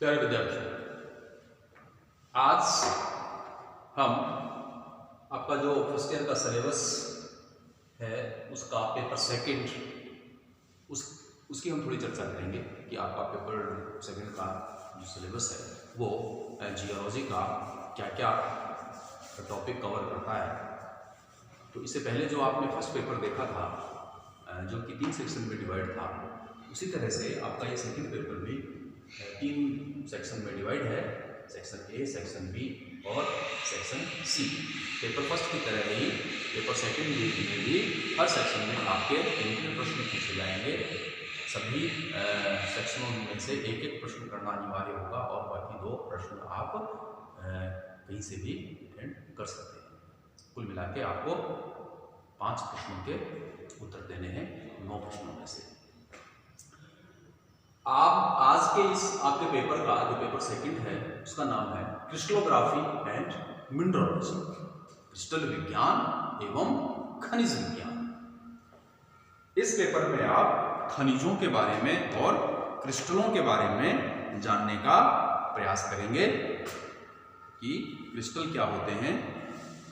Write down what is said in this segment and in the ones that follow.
प्यारे विद्यार्थियों, आज हम आपका जो फर्स्ट ईयर का सिलेबस है उसका पेपर सेकंड उसकी हम थोड़ी चर्चा करेंगे कि आपका पेपर सेकंड का जो सिलेबस है वो जियोलॉजी का क्या क्या टॉपिक कवर करता है। तो इससे पहले जो आपने फर्स्ट पेपर देखा था जो कि 3 सेक्शन में डिवाइड था, उसी तरह से आपका ये सेकंड पेपर भी 3 सेक्शन में डिवाइड है, सेक्शन ए, सेक्शन बी और सेक्शन सी। पेपर फर्स्ट की तरह ही पेपर सेकंड में भी हर सेक्शन में आपके 3 प्रश्न पूछे जाएंगे। सभी सेक्शनों में से एक एक प्रश्न करना अनिवार्य होगा और बाकी 2 प्रश्न आप कहीं से भी अटेंड कर सकते हैं। कुल मिला के आपको 5 प्रश्नों के उत्तर देने हैं 9 प्रश्नों में से। आप आज के इस आपके पेपर का जो पेपर सेकंड है उसका नाम है क्रिस्टलोग्राफी एंड मिनरलोजी, क्रिस्टल विज्ञान एवं खनिज विज्ञान। इस पेपर में आप खनिजों के बारे में और क्रिस्टलों के बारे में जानने का प्रयास करेंगे कि क्रिस्टल क्या होते हैं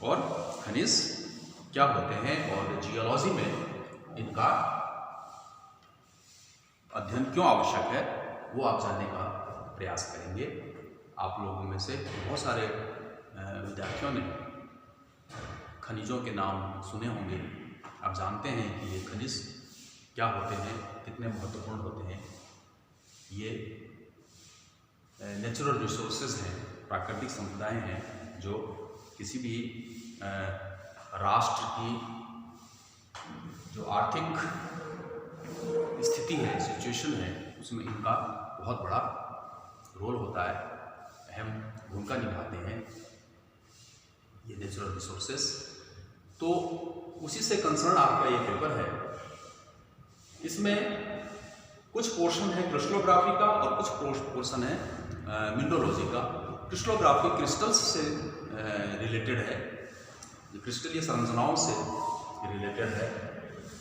और खनिज क्या होते हैं और जियोलॉजी में इनका अध्ययन क्यों आवश्यक है वो आप जानने का प्रयास करेंगे। आप लोगों में से बहुत सारे विद्यार्थियों ने खनिजों के नाम सुने होंगे। आप जानते हैं कि ये खनिज क्या होते हैं, कितने महत्वपूर्ण होते हैं। ये नेचुरल रिसोर्सेज हैं, प्राकृतिक संपदाएं हैं जो किसी भी राष्ट्र की जो आर्थिक स्थिति है, सिचुएशन है, उसमें इनका बहुत बड़ा रोल होता है, अहम भूमिका निभाते हैं ये नेचुरल रिसोर्सेस। तो उसी से कंसर्न आपका ये पेपर है। इसमें कुछ पोर्शन है क्रिस्टलोग्राफी का और कुछ पोर्शन है मिनरलोजी का। क्रिस्टलोग्राफी क्रिस्टल्स से रिलेटेड है, क्रिस्टलीय संरचनाओं से रिलेटेड है।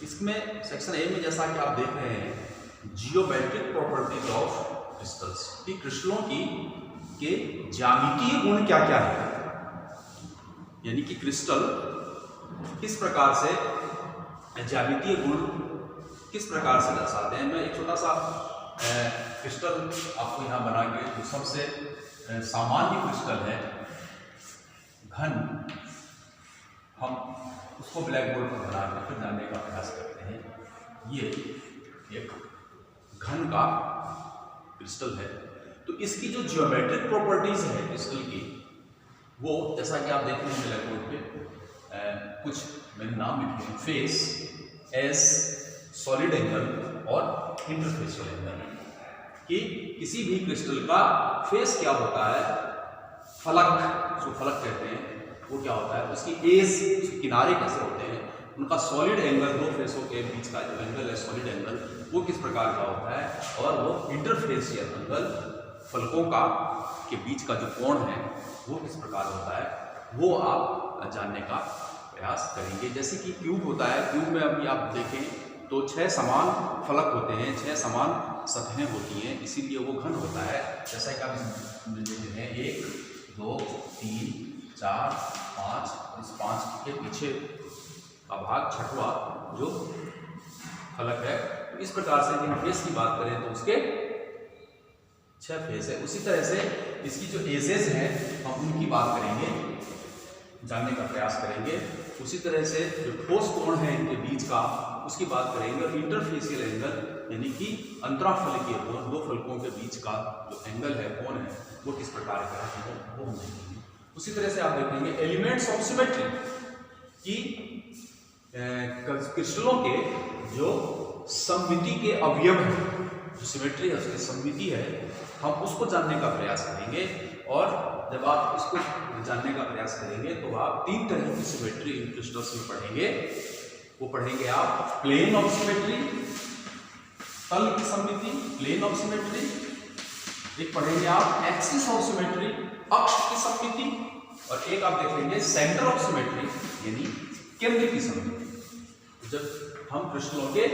इसमें सेक्शन ए में जैसा कि आप देख रहे हैं जियोमेट्रिक प्रॉपर्टीज ऑफ क्रिस्टल्स, कि क्रिस्टलों की के ज्यामितीय गुण क्या क्या है, यानी कि क्रिस्टल किस प्रकार से ज्यामितीय गुण किस प्रकार से दर्शाते हैं। मैं एक छोटा सा क्रिस्टल आपको यहाँ बना के, जो सबसे सामान्य क्रिस्टल है घन, हम उसको ब्लैक बोर्ड पर बना कर फिर जानने का प्रयास करते हैं। ये एक घन का क्रिस्टल है। तो इसकी जो जियोमेट्रिक प्रॉपर्टीज है क्रिस्टल की, वो जैसा कि आप देख रहे हैं ब्लैक बोर्ड पे कुछ मैंने नाम लिखे हैं, फेस, एस, सॉलिड एंगल और इंटरफेसियल एंगल। कि किसी भी क्रिस्टल का फेस क्या होता है, फलक, जो फलक कहते हैं वो क्या होता है, उसकी एज, उसके किनारे कैसे होते हैं, उनका सॉलिड एंगल, 2 फेसों के बीच का जो एंगल है सॉलिड एंगल, वो किस प्रकार का होता है, और वो इंटरफेसियल एंगल, फलकों का के बीच का जो कोण है वो किस प्रकार होता है, वो आप जानने का प्रयास करेंगे। जैसे कि क्यूब होता है, क्यूब में अभी आप देखें तो 6 समान फलक होते हैं, 6 समान सतहें होती हैं, इसीलिए वो घन होता है। जैसा कि आप देखते हैं 1, 2, 3, 4, 5, इस 5 के पीछे का भाग 6वां जो फलक है। तो इस प्रकार से इन फेस की बात करें तो उसके 6 फेस है। उसी तरह से इसकी जो एजेस हैं हम उनकी बात करेंगे, जानने का प्रयास करेंगे। उसी तरह से जो ठोस कोण है इनके बीच का उसकी बात करेंगे, और इंटरफेसियल एंगल यानी कि अंतराफलकीय कोण, 2 फलकों के बीच का जो एंगल है, कोण है, वो किस प्रकार का है वो हम देखेंगे। उसी तरह से आप देखेंगे एलिमेंट्स ऑफ सिमेट्री, कि क्रिस्टलों के जो सममिति के अवयव हैं, जो सिमेट्री है उसकी सममिति है, हम उसको जानने का प्रयास करेंगे। और जब आप इसको जानने का प्रयास करेंगे तो आप 3 तरह की सिमेट्री इन क्रिस्टल्स में पढ़ेंगे। वो पढ़ेंगे आप प्लेन ऑफ सिमेट्री, तल की सममिति, प्लेन ऑफ सिमेट्री। एक पढ़ेंगे आप एक्सिस ऑफ सिमेट्री, अक्ष की सममिति, और एक आप देख लेंगे सेंटर ऑफ सिमेट्री यानी केंद्र की सममिति। जब हम क्रिस्टलों के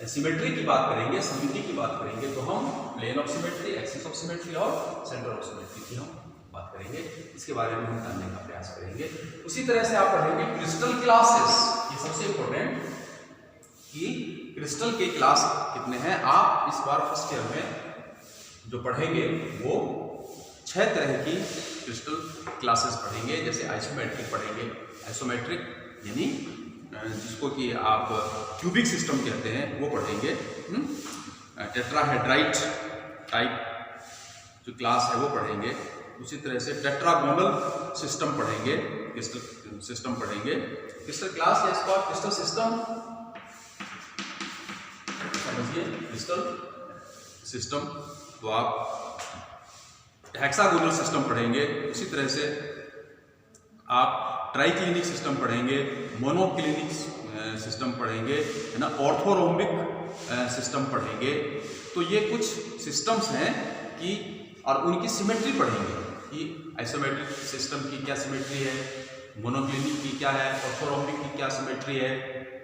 सिमेट्री की बात करेंगे, सममिति की बात करेंगे, तो हम plane of symmetry, axis of symmetry और सेंटर ऑफ सिमेट्री की हम बात करेंगे। इसके बारे में हम जानने का प्रयास करेंगे। उसी तरह से आप पढ़ेंगे क्रिस्टल क्लासेस। ये सबसे इंपॉर्टेंट कि क्रिस्टल के क्लास कितने हैं। आप इस बार फर्स्ट ईयर में जो पढ़ेंगे वो 6 तरह की क्रिस्टल क्लासेस पढ़ेंगे। जैसे आइसोमेट्रिक पढ़ेंगे, आइसोमेट्रिक यानी जिसको कि आप क्यूबिक सिस्टम कहते हैं वो पढ़ेंगे। टेट्राहेड्राइट टाइप जो क्लास है वो पढ़ेंगे। उसी तरह से टेट्रागोनल सिस्टम पढ़ेंगे, क्रिस्टल सिस्टम पढ़ेंगे। क्रिस्टल क्लास या इसको क्रिस्टल सिस्टम समझिए। क्रिस्टल सिस्टम तो आप हेक्सागोनल सिस्टम पढ़ेंगे। उसी तरह से आप ट्राइक्लिनिक सिस्टम पढ़ेंगे, मोनोक्लिनिक सिस्टम पढ़ेंगे, है ना, ऑर्थोरोम्बिक सिस्टम पढ़ेंगे। तो ये कुछ सिस्टम्स हैं कि और उनकी सिमेट्री पढ़ेंगे कि आइसोमेट्रिक सिस्टम की क्या सिमेट्री है, मोनोक्लिनिक की क्या है, ऑर्थोरोम्बिक की क्या सिमेट्री है,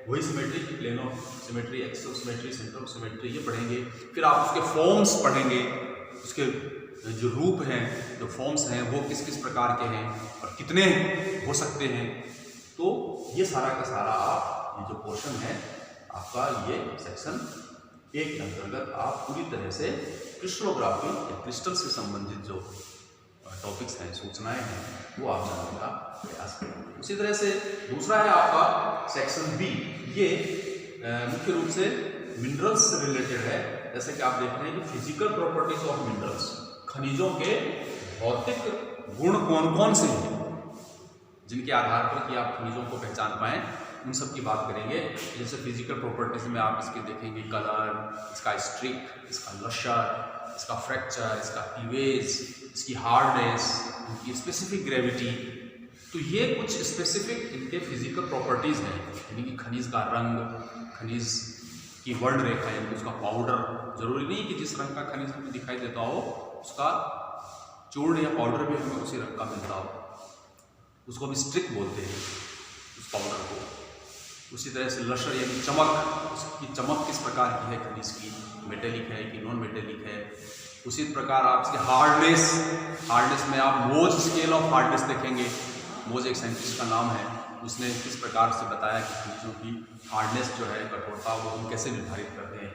वही सिमेट्री की plane of symmetry, axis of symmetry, centre of symmetry ये पढ़ेंगे। फिर आप उसके फॉर्म्स पढ़ेंगे, उसके जो रूप हैं, जो फॉर्म्स हैं वो किस किस प्रकार के हैं और कितने हो सकते हैं। तो ये सारा का सारा आप ये जो पोर्शन है आपका, ये सेक्शन 1 के अंतर्गत आप पूरी तरह से क्रिस्टलोग्राफी या क्रिस्टल से संबंधित जो टॉपिक्स हैं, सूचनाएं हैं, वो आप जानने का प्रयास करेंगे। उसी तरह से दूसरा है आपका सेक्शन बी। ये मुख्य रूप से मिनरल्स से रिलेटेड है। जैसे कि आप देख रहे हैं कि फिजिकल प्रॉपर्टीज ऑफ मिनरल्स, खनिजों के भौतिक गुण कौन कौन से हैं जिनके आधार पर कि आप खनिजों को पहचान पाएं, उन सब की बात करेंगे। जैसे फिजिकल प्रॉपर्टीज में आप इसके देखेंगे कलर, इसका स्ट्रिक, इसका लशर, इसका फ्रैक्चर, इसका क्लीवेज, इसकी हार्डनेस, इनकी स्पेसिफिक ग्रेविटी। तो ये कुछ स्पेसिफिक इनके फिजिकल प्रॉपर्टीज हैं, यानी कि खनिज का रंग, खनिज की वर्ण रेखा, यानी उसका पाउडर। जरूरी नहीं कि जिस रंग का खनिज हमें दिखाई देता हो उसका चूर्ण या पाउडर भी हमें उसी रंग का मिलता हो, उसको भी स्ट्रिक बोलते हैं उस पाउडर को। उसी तरह से लशर यानी चमक, उसकी चमक किस प्रकार की है खनिज की, मेटेलिक है कि नॉन मेटेलिक है। उसी प्रकार आप इसके हार्डनेस, हार्डनेस में आप मोज स्केल ऑफ हार्डनेस देखेंगे। मोज एक साइंटिस्ट का नाम है, उसने किस प्रकार से बताया कि खनिजों की हार्डनेस जो है, कठोरता, वो हम कैसे निर्धारित करते हैं।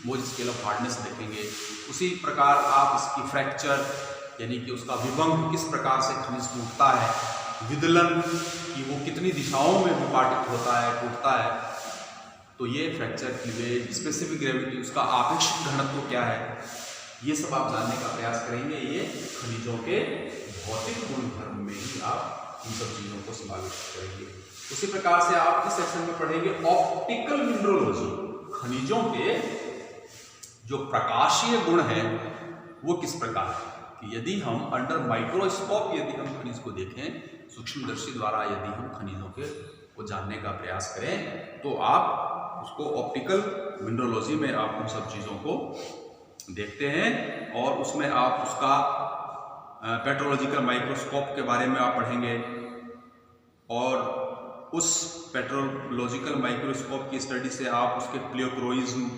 मोज स्केल ऑफ हार्डनेस देखेंगे। उसी प्रकार आप इसकी फ्रैक्चर यानी कि उसका विभंग, किस प्रकार से खनिज टूटता है, विदलन कि वो कितनी दिशाओं में विपाटित होता है, टूटता है। तो ये फ्रैक्चर, क्लीवेज, स्पेसिफिक ग्रेविटी, उसका आपेक्षिक घनत्व क्या है, ये सब आप जानने का प्रयास करेंगे। ये खनिजों के भौतिक गुणधर्म में ही आप इन सब चीजों को समाविष्ट करेंगे। उसी प्रकार से आप इस सेक्शन में पढ़ेंगे ऑप्टिकल मिनरोलॉजी। खनिजों के जो प्रकाशीय गुण हैं वो किस प्रकार है कि यदि हम अंडर माइक्रोस्कोप यदि हम खनिज को देखें, सूक्ष्मदर्शी द्वारा यदि हम खनिजों के को जानने का प्रयास करें, तो आप उसको ऑप्टिकल मिनरोलॉजी में आप उन सब चीज़ों को देखते हैं और उसमें आप उसका पेट्रोलॉजिकल माइक्रोस्कोप के बारे में आप पढ़ेंगे और उस पेट्रोलॉजिकल माइक्रोस्कोप की स्टडी से आप उसके प्लेओक्रोइज्म,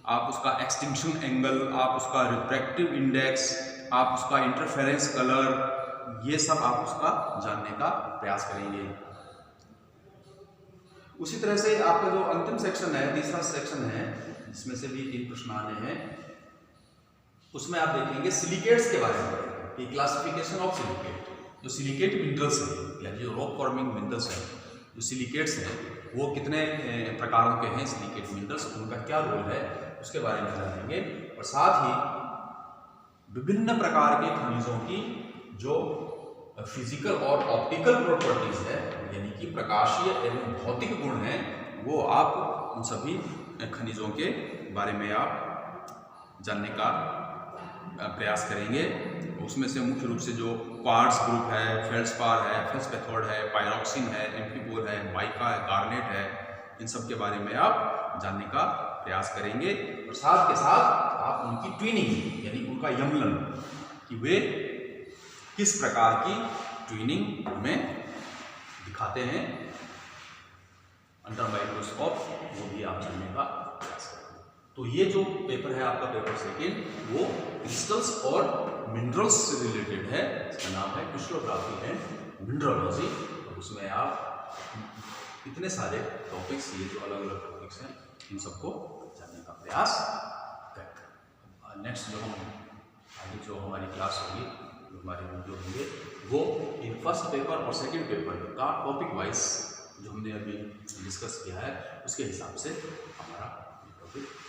आप उसका एक्सटिंक्शन एंगल, आप उसका रिफ्रैक्टिव इंडेक्स, आप उसका इंटरफेरेंस कलर, ये सब आप उसका जानने का प्रयास करेंगे। उसी तरह से आपका जो अंतिम सेक्शन है, तीसरा सेक्शन है, जिसमें से भी 3 प्रश्न आने हैं, उसमें आप देखेंगे सिलिकेट्स के बारे में, कि क्लासिफिकेशन ऑफ सिलिकेट। जो सिलिकेट मिनरल्स हैं या जो रॉक फॉर्मिंग मिनरल्स हैं, जो सिलिकेट्स हैं, वो कितने प्रकारों के हैं सिलिकेट मिनरल्स, उनका क्या रोल है, उसके बारे में जानेंगे। और साथ ही विभिन्न प्रकार के खनिजों की जो फिजिकल और ऑप्टिकल प्रॉपर्टीज है, यानी कि प्रकाशीय एवं भौतिक गुण हैं, वो आप उन सभी खनिजों के बारे में आप जानने का प्रयास करेंगे। उसमें से मुख्य रूप से जो क्वार्ट्ज ग्रुप है, फेल्ड्स्पार है, फेल्ड्स्पैथोर्ड है, पायरोक्सिन है, एम्फीपोर है, माइका है, गार्नेट है, इन सब के बारे में आप जानने का प्रयास करेंगे। और साथ के साथ आप उनकी ट्विनिंग यानी उनका यमलन, कि वे किस प्रकार की ट्विनिंग हमें दिखाते हैं अंडर माइक्रोस्कोप, वो भी आप तो ये जो पेपर है आपका पेपर सेकेंड, वो क्रिस्टल्स और मिनरल्स से रिलेटेड है। इसका नाम है क्रिस्टलोग्राफी एंड मिनरलोजी। और उसमें आप इतने सारे टॉपिक्स, ये जो अलग अलग टॉपिक्स हैं, इन सबको जानने का प्रयास करें। नेक्स्ट जो हम आगे जो हमारी क्लास होगी, जो हमारे वीडियो होंगे, वो इन फर्स्ट पेपर और सेकंड पेपर का टॉपिक वाइज जो हमने अभी डिस्कस किया है उसके हिसाब से हमारा टॉपिक